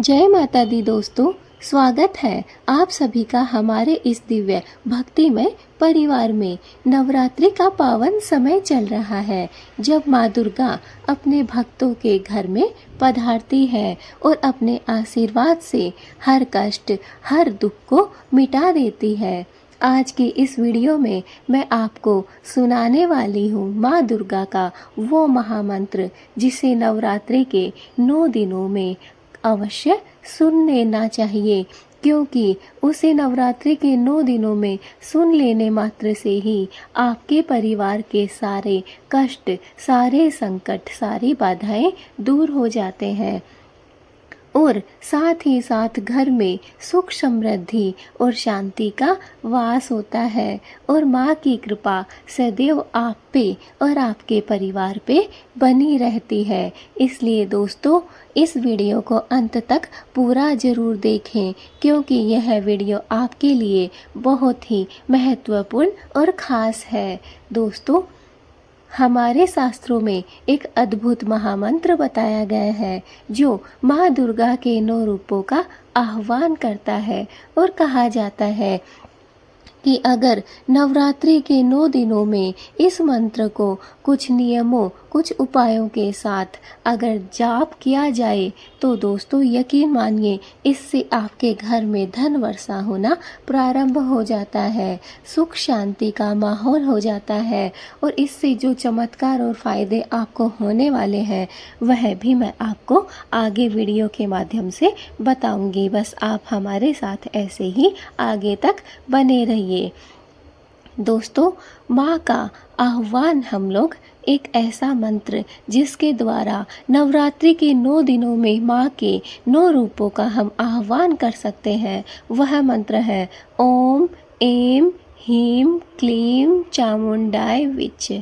जय माता दी दोस्तों, स्वागत है आप सभी का हमारे इस दिव्य भक्तिमय परिवार में। नवरात्रि का पावन समय चल रहा है, जब माँ दुर्गा अपने भक्तों के घर में पधारती है और अपने आशीर्वाद से हर कष्ट, हर दुख को मिटा देती है। आज की इस वीडियो में मैं आपको सुनाने वाली हूँ माँ दुर्गा का वो महामंत्र, जिसे नवरात्रि के 9 दिनों में अवश्य सुन लेना चाहिए, क्योंकि उसे नवरात्रि के 9 दिनों में सुन लेने मात्र से ही आपके परिवार के सारे कष्ट, सारे संकट, सारी बाधाएं दूर हो जाते हैं और साथ ही साथ घर में सुख, समृद्धि और शांति का वास होता है और माँ की कृपा सदैव आप पे और आपके परिवार पे बनी रहती है। इसलिए दोस्तों, इस वीडियो को अंत तक पूरा ज़रूर देखें, क्योंकि यह वीडियो आपके लिए बहुत ही महत्वपूर्ण और ख़ास है। दोस्तों, हमारे शास्त्रों में एक अद्भुत महामंत्र बताया गया है, जो माँ दुर्गा के 9 रूपों का आह्वान करता है। और कहा जाता है कि अगर नवरात्रि के 9 दिनों में इस मंत्र को कुछ नियमों, कुछ उपायों के साथ अगर जाप किया जाए, तो दोस्तों यकीन मानिए, इससे आपके घर में धन वर्षा होना प्रारंभ हो जाता है, सुख शांति का माहौल हो जाता है और इससे जो चमत्कार और फायदे आपको होने वाले हैं, वह भी मैं आपको आगे वीडियो के माध्यम से बताऊंगी। बस आप हमारे साथ ऐसे ही आगे तक बने रहिए। दोस्तों, माँ का आह्वान हम लोग एक ऐसा मंत्र, जिसके द्वारा नवरात्रि के 9 दिनों में माँ के 9 रूपों का हम आह्वान कर सकते हैं, वह मंत्र है ओम ऐं ह्रीं क्लीं चामुंडाय विच।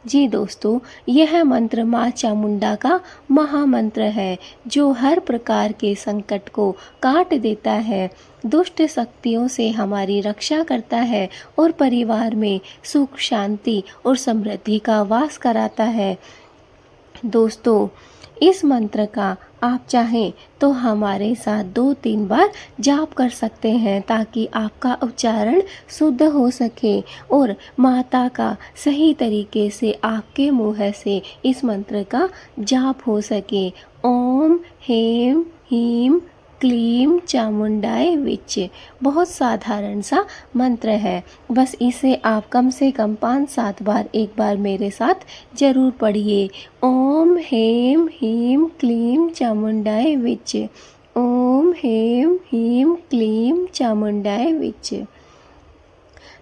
जी दोस्तों, यह मंत्र माँ चामुंडा का महामंत्र है, जो हर प्रकार के संकट को काट देता है, दुष्ट शक्तियों से हमारी रक्षा करता है और परिवार में सुख, शांति और समृद्धि का वास कराता है। दोस्तों, इस मंत्र का आप चाहें तो हमारे साथ 2-3 बार जाप कर सकते हैं, ताकि आपका उच्चारण शुद्ध हो सके और माता का सही तरीके से आपके मुँह से इस मंत्र का जाप हो सके। ओम ऐं ह्रीं क्लीं चामुंडाय विच। बहुत साधारण सा मंत्र है, बस इसे आप कम से कम 5-7 बार एक बार मेरे साथ जरूर पढ़िए। ओम ऐं ह्रीं क्लीं चामुंडाय विच। ओम ऐं ह्रीं क्लीं चामुंडाय विच।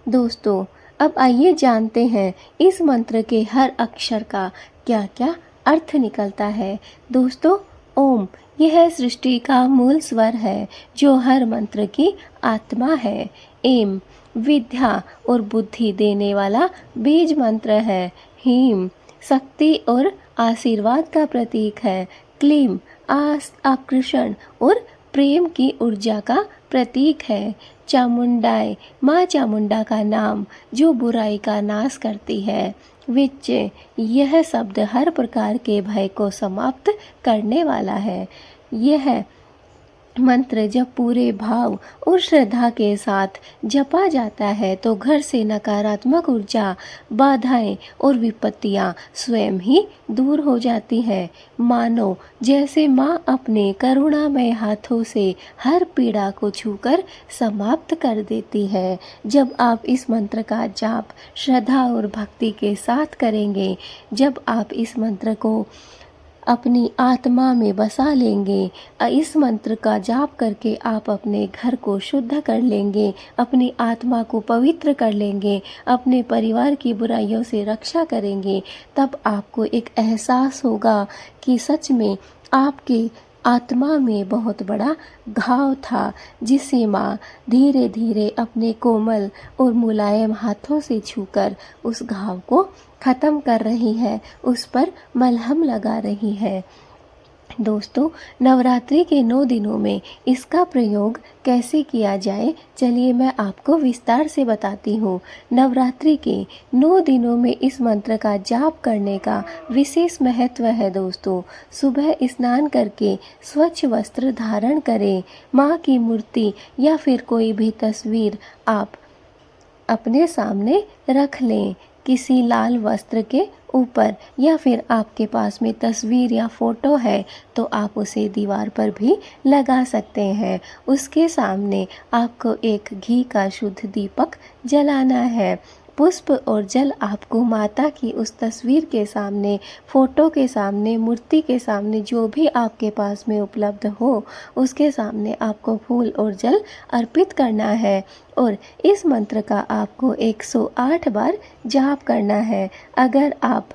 दोस्तों, अब आइए जानते हैं इस मंत्र के हर अक्षर का क्या क्या अर्थ निकलता है। दोस्तों, ओम यह सृष्टि का मूल स्वर है, जो हर मंत्र की आत्मा है। ऐं विद्या और बुद्धि देने वाला बीज मंत्र है। ह्रीं शक्ति और आशीर्वाद का प्रतीक है। क्लीं आकर्षण और प्रेम की ऊर्जा का प्रतीक है। चामुंडाय माँ चामुंडा का नाम, जो बुराई का नाश करती है। विच यह शब्द हर प्रकार के भय को समाप्त करने वाला है। यह मंत्र जब पूरे भाव और श्रद्धा के साथ जपा जाता है, तो घर से नकारात्मक ऊर्जा, बाधाएं और विपत्तियां स्वयं ही दूर हो जाती हैं। मानो जैसे माँ अपने करुणामय हाथों से हर पीड़ा को छूकर समाप्त कर देती है। जब आप इस मंत्र का जाप श्रद्धा और भक्ति के साथ करेंगे, जब आप इस मंत्र को अपनी आत्मा में बसा लेंगे, इस मंत्र का जाप करके आप अपने घर को शुद्ध कर लेंगे, अपनी आत्मा को पवित्र कर लेंगे, अपने परिवार की बुराइयों से रक्षा करेंगे, तब आपको एक एहसास होगा कि सच में आपके आत्मा में बहुत बड़ा घाव था, जिसे माँ धीरे धीरे अपने कोमल और मुलायम हाथों से छूकर उस घाव को खत्म कर रही है, उस पर मलहम लगा रही है। दोस्तों, नवरात्रि के 9 दिनों में इसका प्रयोग कैसे किया जाए, चलिए मैं आपको विस्तार से बताती हूँ। नवरात्रि के 9 दिनों में इस मंत्र का जाप करने का विशेष महत्व है दोस्तों। सुबह स्नान करके स्वच्छ वस्त्र धारण करें। माँ की मूर्ति या फिर कोई भी तस्वीर आप अपने सामने रख लें, किसी लाल वस्त्र के ऊपर, या फिर आपके पास में तस्वीर या फोटो है तो आप उसे दीवार पर भी लगा सकते हैं। उसके सामने आपको एक घी का शुद्ध दीपक जलाना है। पुष्प और जल आपको माता की उस तस्वीर के सामने, फोटो के सामने, मूर्ति के सामने, जो भी आपके पास में उपलब्ध हो उसके सामने आपको फूल और जल अर्पित करना है और इस मंत्र का आपको 108 बार जाप करना है। अगर आप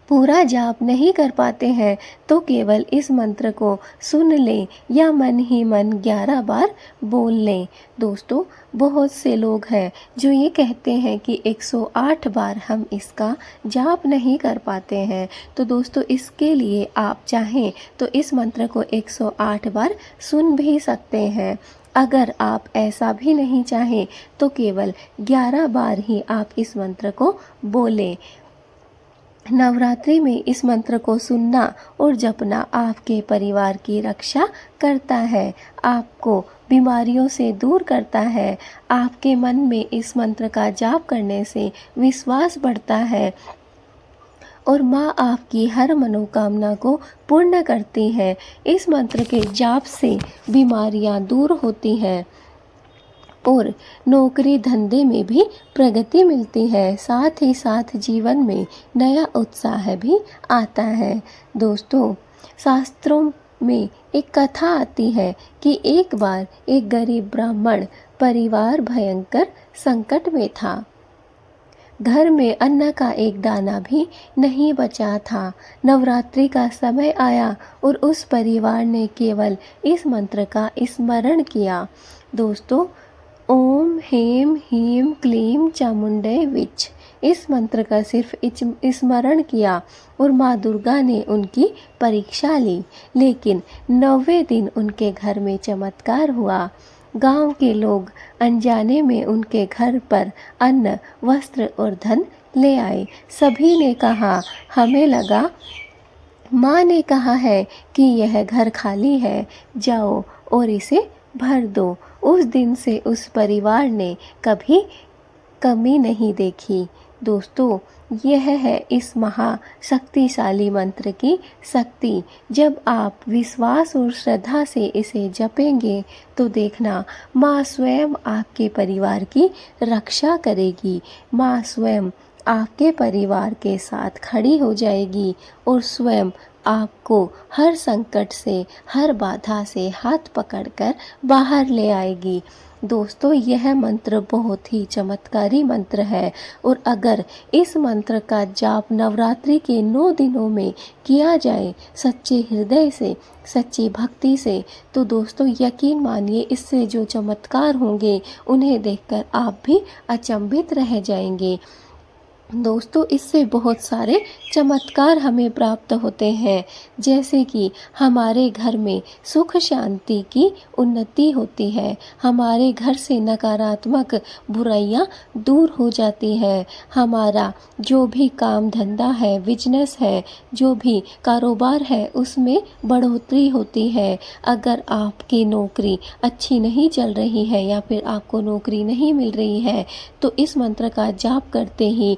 पूरा जाप नहीं कर पाते हैं तो केवल इस मंत्र को सुन लें या मन ही मन 11 बार बोल लें। दोस्तों, बहुत से लोग हैं जो ये कहते हैं कि 108 बार हम इसका जाप नहीं कर पाते हैं। तो दोस्तों, इसके लिए आप चाहें तो इस मंत्र को 108 बार सुन भी सकते हैं। अगर आप ऐसा भी नहीं चाहें तो केवल 11 बार ही आप इस मंत्र को बोलें। नवरात्रि में इस मंत्र को सुनना और जपना आपके परिवार की रक्षा करता है, आपको बीमारियों से दूर करता है। आपके मन में इस मंत्र का जाप करने से विश्वास बढ़ता है और माँ आपकी हर मनोकामना को पूर्ण करती है। इस मंत्र के जाप से बीमारियाँ दूर होती हैं और नौकरी धंधे में भी प्रगति मिलती है। साथ ही साथ जीवन में नया उत्साह भी आता है। दोस्तों, शास्त्रों में एक कथा आती है कि एक बार एक गरीब ब्राह्मण परिवार भयंकर संकट में था। घर में अन्न का एक दाना भी नहीं बचा था। नवरात्रि का समय आया और उस परिवार ने केवल इस मंत्र का स्मरण किया। दोस्तों, ओम हेम हीम क्लीम चामुंडे विच, इस मंत्र का सिर्फ स्मरण किया और माँ दुर्गा ने उनकी परीक्षा ली। लेकिन 9वें दिन उनके घर में चमत्कार हुआ। गांव के लोग अनजाने में उनके घर पर अन्न, वस्त्र और धन ले आए। सभी ने कहा, हमें लगा माँ ने कहा है कि यह घर खाली है, जाओ और इसे भर दो। उस दिन से उस परिवार ने कभी कमी नहीं देखी। दोस्तों, यह है इस महाशक्तिशाली मंत्र की शक्ति। जब आप विश्वास और श्रद्धा से इसे जपेंगे तो देखना, माँ स्वयं आपके परिवार की रक्षा करेगी। माँ स्वयं आपके परिवार के साथ खड़ी हो जाएगी और स्वयं आपको हर संकट से, हर बाधा से हाथ पकड़कर बाहर ले आएगी। दोस्तों, यह मंत्र बहुत ही चमत्कारी मंत्र है और अगर इस मंत्र का जाप नवरात्रि के 9 दिनों में किया जाए सच्चे हृदय से, सच्ची भक्ति से, तो दोस्तों यकीन मानिए इससे जो चमत्कार होंगे उन्हें देखकर आप भी अचंभित रह जाएंगे। दोस्तों, इससे बहुत सारे चमत्कार हमें प्राप्त होते हैं, जैसे कि हमारे घर में सुख शांति की उन्नति होती है, हमारे घर से नकारात्मक बुराइयां दूर हो जाती है, हमारा जो भी काम धंधा है, बिजनेस है, जो भी कारोबार है उसमें बढ़ोतरी होती है। अगर आपकी नौकरी अच्छी नहीं चल रही है या फिर आपको नौकरी नहीं मिल रही है तो इस मंत्र का जाप करते ही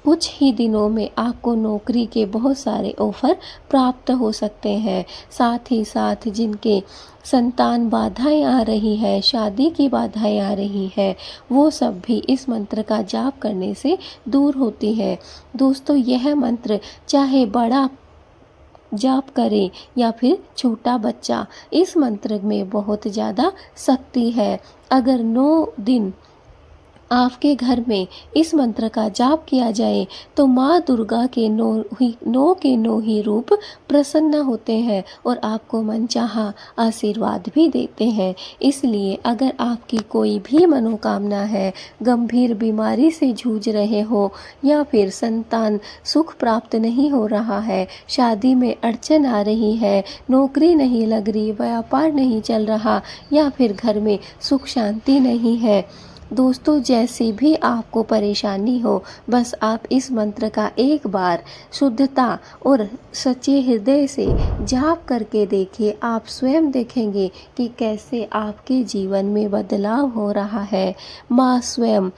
कुछ ही दिनों में आपको नौकरी के बहुत सारे ऑफर प्राप्त हो सकते हैं। साथ ही साथ जिनके संतान बाधाएं आ रही है, शादी की बाधाएं आ रही है, वो सब भी इस मंत्र का जाप करने से दूर होती है। दोस्तों, यह मंत्र चाहे बड़ा जाप करे या फिर छोटा बच्चा, इस मंत्र में बहुत ज़्यादा शक्ति है। अगर 9 दिन आपके घर में इस मंत्र का जाप किया जाए तो माँ दुर्गा के नौ ही रूप प्रसन्न होते हैं और आपको मनचाहा आशीर्वाद भी देते हैं। इसलिए अगर आपकी कोई भी मनोकामना है, गंभीर बीमारी से जूझ रहे हो या फिर संतान सुख प्राप्त नहीं हो रहा है, शादी में अड़चन आ रही है, नौकरी नहीं लग रही, व्यापार नहीं चल रहा या फिर घर में सुख शांति नहीं है, दोस्तों जैसी भी आपको परेशानी हो, बस आप इस मंत्र का एक बार शुद्धता और सच्चे हृदय से जाप करके देखिए। आप स्वयं देखेंगे कि कैसे आपके जीवन में बदलाव हो रहा है। माँ स्वयं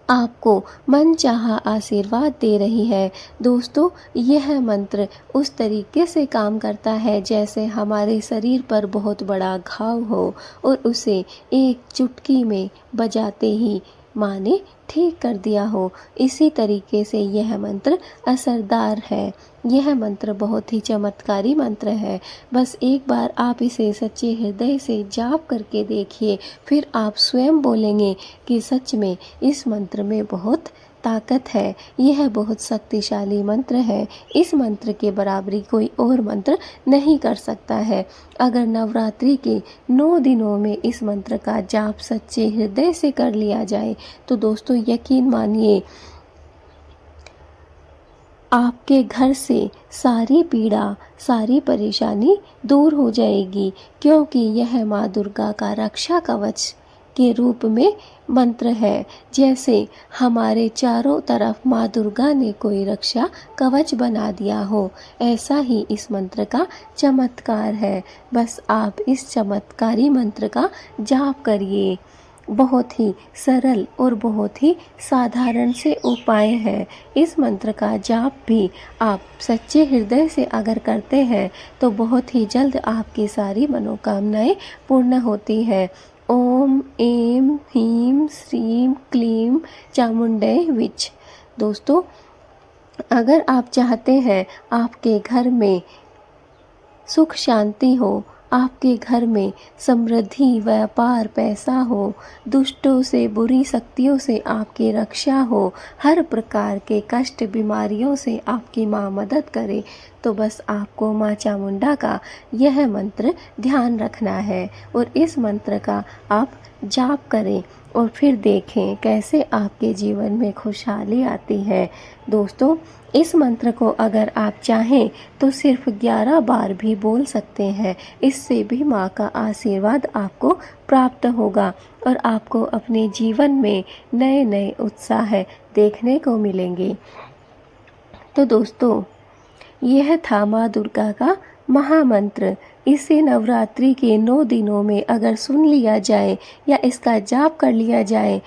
आपको मनचाहा आशीर्वाद दे रही है। दोस्तों यह मंत्र उस तरीके से काम करता है जैसे हमारे शरीर पर बहुत बड़ा घाव हो और उसे एक चुटकी में बजाते ही माँ ने ठीक कर दिया हो। इसी तरीके से यह मंत्र असरदार है। यह मंत्र बहुत ही चमत्कारी मंत्र है। बस एक बार आप इसे सच्चे हृदय से जाप करके देखिए, फिर आप स्वयं बोलेंगे कि सच में इस मंत्र में बहुत ताकत है। यह बहुत शक्तिशाली मंत्र है। इस मंत्र के बराबरी कोई और मंत्र नहीं कर सकता है। अगर नवरात्रि के 9 दिनों में इस मंत्र का जाप सच्चे हृदय से कर लिया जाए तो दोस्तों यकीन मानिए आपके घर से सारी पीड़ा, सारी परेशानी दूर हो जाएगी, क्योंकि यह माँ दुर्गा का रक्षा कवच के रूप में मंत्र है। जैसे हमारे चारों तरफ माँ दुर्गा ने कोई रक्षा कवच बना दिया हो, ऐसा ही इस मंत्र का चमत्कार है। बस आप इस चमत्कारी मंत्र का जाप करिए। बहुत ही सरल और बहुत ही साधारण से उपाय है। इस मंत्र का जाप भी आप सच्चे हृदय से अगर करते हैं तो बहुत ही जल्द आपकी सारी मनोकामनाएं पूर्ण होती हैं। ओम ऐं ह्रीं श्रीं क्लीं चामुंडै विच। दोस्तों अगर आप चाहते हैं आपके घर में सुख शांति हो, आपके घर में समृद्धि, व्यापार, पैसा हो, दुष्टों से, बुरी शक्तियों से आपकी रक्षा हो, हर प्रकार के कष्ट, बीमारियों से आपकी माँ मदद करे, तो बस आपको माँ चामुंडा का यह मंत्र ध्यान रखना है और इस मंत्र का आप जाप करें और फिर देखें कैसे आपके जीवन में खुशहाली आती है। दोस्तों इस मंत्र को अगर आप चाहें तो सिर्फ 11 बार भी बोल सकते हैं। इससे भी माँ का आशीर्वाद आपको प्राप्त होगा और आपको अपने जीवन में नए नए उत्साह देखने को मिलेंगे। तो दोस्तों यह था माँ दुर्गा का महामंत्र। इसे नवरात्रि के 9 दिनों में अगर सुन लिया जाए या इसका जाप कर लिया जाए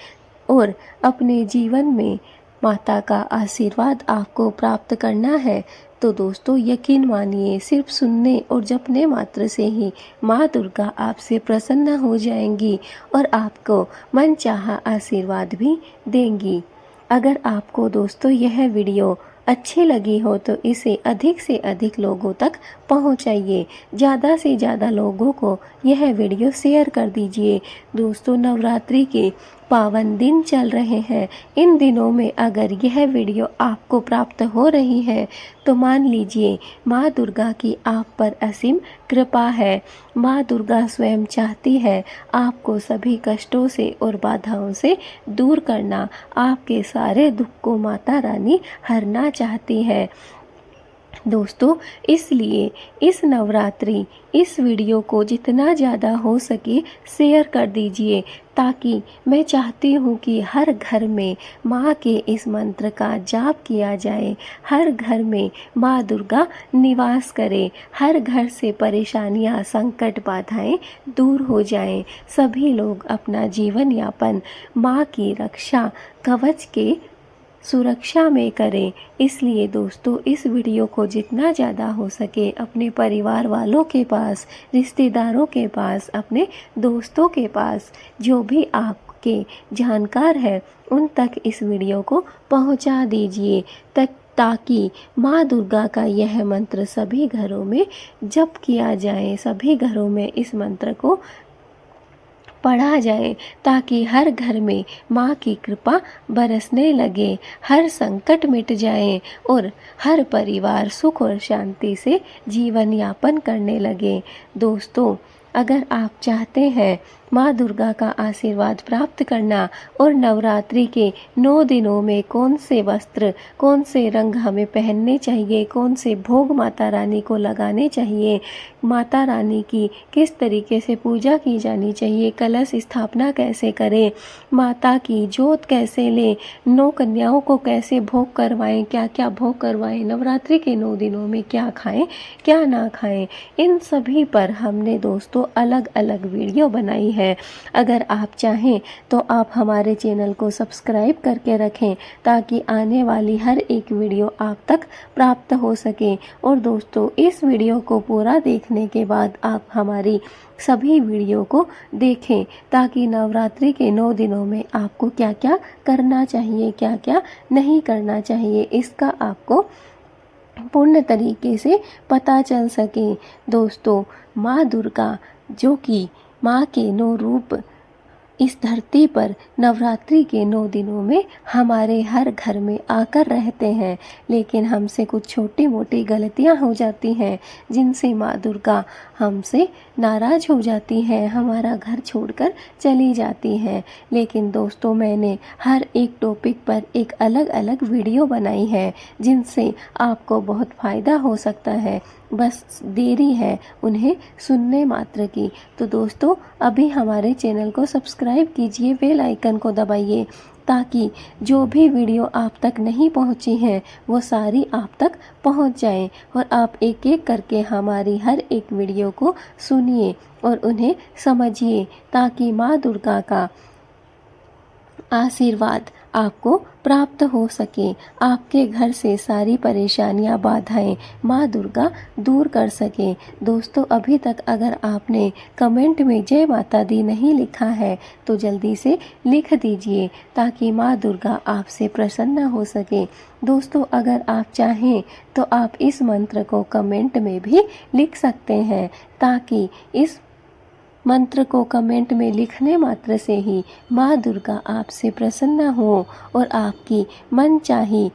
और अपने जीवन में माता का आशीर्वाद आपको प्राप्त करना है तो दोस्तों यकीन मानिए सिर्फ सुनने और जपने मात्र से ही माँ दुर्गा आपसे प्रसन्न हो जाएंगी और आपको मनचाहा आशीर्वाद भी देंगी। अगर आपको दोस्तों यह वीडियो अच्छी लगी हो तो इसे अधिक से अधिक लोगों तक पहुंचाइए। ज़्यादा से ज़्यादा लोगों को यह वीडियो शेयर कर दीजिए। दोस्तों नवरात्रि के पावन दिन चल रहे हैं। इन दिनों में अगर यह वीडियो आपको प्राप्त हो रही है तो मान लीजिए माँ दुर्गा की आप पर असीम कृपा है। माँ दुर्गा स्वयं चाहती है आपको सभी कष्टों से और बाधाओं से दूर करना। आपके सारे दुख को माता रानी हरना चाहती है। दोस्तों इसलिए इस नवरात्रि इस वीडियो को जितना ज़्यादा हो सके शेयर कर दीजिए, ताकि मैं चाहती हूँ कि हर घर में माँ के इस मंत्र का जाप किया जाए, हर घर में माँ दुर्गा निवास करे, हर घर से परेशानियाँ, संकट, बाधाएं दूर हो जाएं, सभी लोग अपना जीवन यापन माँ की रक्षा कवच के सुरक्षा में करें। इसलिए दोस्तों इस वीडियो को जितना ज़्यादा हो सके अपने परिवार वालों के पास, रिश्तेदारों के पास, अपने दोस्तों के पास, जो भी आपके जानकार है उन तक इस वीडियो को पहुंचा दीजिए ताकि माँ दुर्गा का यह मंत्र सभी घरों में जप किया जाए, सभी घरों में इस मंत्र को पढ़ा जाए ताकि हर घर में माँ की कृपा बरसने लगे, हर संकट मिट जाए और हर परिवार सुख और शांति से जीवन यापन करने लगे। दोस्तों, अगर आप चाहते हैं माँ दुर्गा का आशीर्वाद प्राप्त करना और नवरात्रि के 9 दिनों में कौन से वस्त्र, कौन से रंग हमें पहनने चाहिए, कौन से भोग माता रानी को लगाने चाहिए, माता रानी की किस तरीके से पूजा की जानी चाहिए, कलश स्थापना कैसे करें, माता की जोत कैसे लें, 9 कन्याओं को कैसे भोग करवाएं, क्या क्या भोग करवाएं, नवरात्रि के 9 दिनों में क्या खाएं क्या ना खाएं, इन सभी पर हमने दोस्तों अलग अलग वीडियो बनाई है। अगर आप चाहें तो आप हमारे चैनल को सब्सक्राइब करके रखें ताकि आने वाली हर एक वीडियो आप तक प्राप्त हो सके। और दोस्तों, इस वीडियो को पूरा देखने के बाद आप हमारी सभी वीडियो को देखें ताकि नवरात्रि के 9 दिनों में आपको क्या क्या करना चाहिए, क्या क्या नहीं करना चाहिए, इसका आपको पूर्ण तरीके से पता चल सके। दोस्तों, माँ दुर्गा जो कि माँ के 9 रूप इस धरती पर नवरात्रि के 9 दिनों में हमारे हर घर में आकर रहते हैं, लेकिन हमसे कुछ छोटी मोटी गलतियां हो जाती हैं जिनसे माँ दुर्गा हमसे नाराज हो जाती हैं, हमारा घर छोड़कर चली जाती हैं। लेकिन दोस्तों, मैंने हर एक टॉपिक पर एक अलग अलग वीडियो बनाई है जिनसे आपको बहुत फ़ायदा हो सकता है, बस देरी है उन्हें सुनने मात्र की। तो दोस्तों, अभी हमारे चैनल को सब्सक्राइब कीजिए, बेल आइकन को दबाइए ताकि जो भी वीडियो आप तक नहीं पहुंची हैं वो सारी आप तक पहुंच जाएं और आप एक एक करके हमारी हर एक वीडियो को सुनिए और उन्हें समझिए ताकि माँ दुर्गा का आशीर्वाद आपको प्राप्त हो सके, आपके घर से सारी परेशानियां, बाधाएं माँ दुर्गा दूर कर सके। दोस्तों, अभी तक अगर आपने कमेंट में जय माता दी नहीं लिखा है तो जल्दी से लिख दीजिए ताकि माँ दुर्गा आपसे प्रसन्न हो सके। दोस्तों, अगर आप चाहें तो आप इस मंत्र को कमेंट में भी लिख सकते हैं ताकि इस मंत्र को कमेंट में लिखने मात्र से ही माँ दुर्गा आपसे प्रसन्न हो और आपकी मनचाही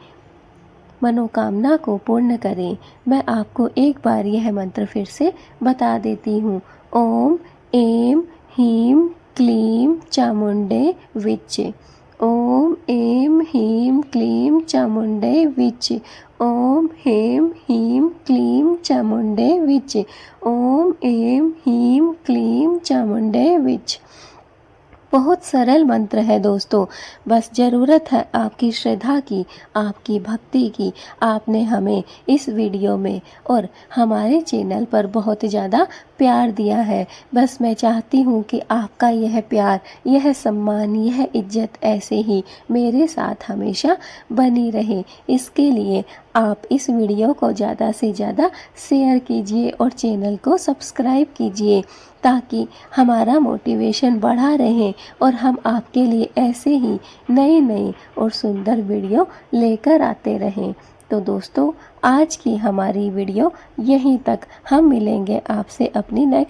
मनोकामना को पूर्ण करें। मैं आपको एक बार यह मंत्र फिर से बता देती हूँ। ओम ऐं ह्रीं क्लीं चामुंडे विच। ओम ऐं ह्रीं क्लीं चामुंडे विच। ओम ऐं ह्रीं क्लीं चामुंडे विच। ओम ऐं ह्रीं क्लीं चामुंडे विच। बहुत सरल मंत्र है दोस्तों, बस ज़रूरत है आपकी श्रद्धा की, आपकी भक्ति की। आपने हमें इस वीडियो में और हमारे चैनल पर बहुत ज़्यादा प्यार दिया है। बस मैं चाहती हूँ कि आपका यह प्यार, यह सम्मान, यह इज्जत ऐसे ही मेरे साथ हमेशा बनी रहे। इसके लिए आप इस वीडियो को ज़्यादा से ज़्यादा शेयर कीजिए और चैनल को सब्सक्राइब कीजिए ताकि हमारा मोटिवेशन बढ़ा रहे और हम आपके लिए ऐसे ही नए नए और सुंदर वीडियो लेकर आते रहें। तो दोस्तों, आज की हमारी वीडियो यहीं तक। हम मिलेंगे आपसे अपनी नेक्स्ट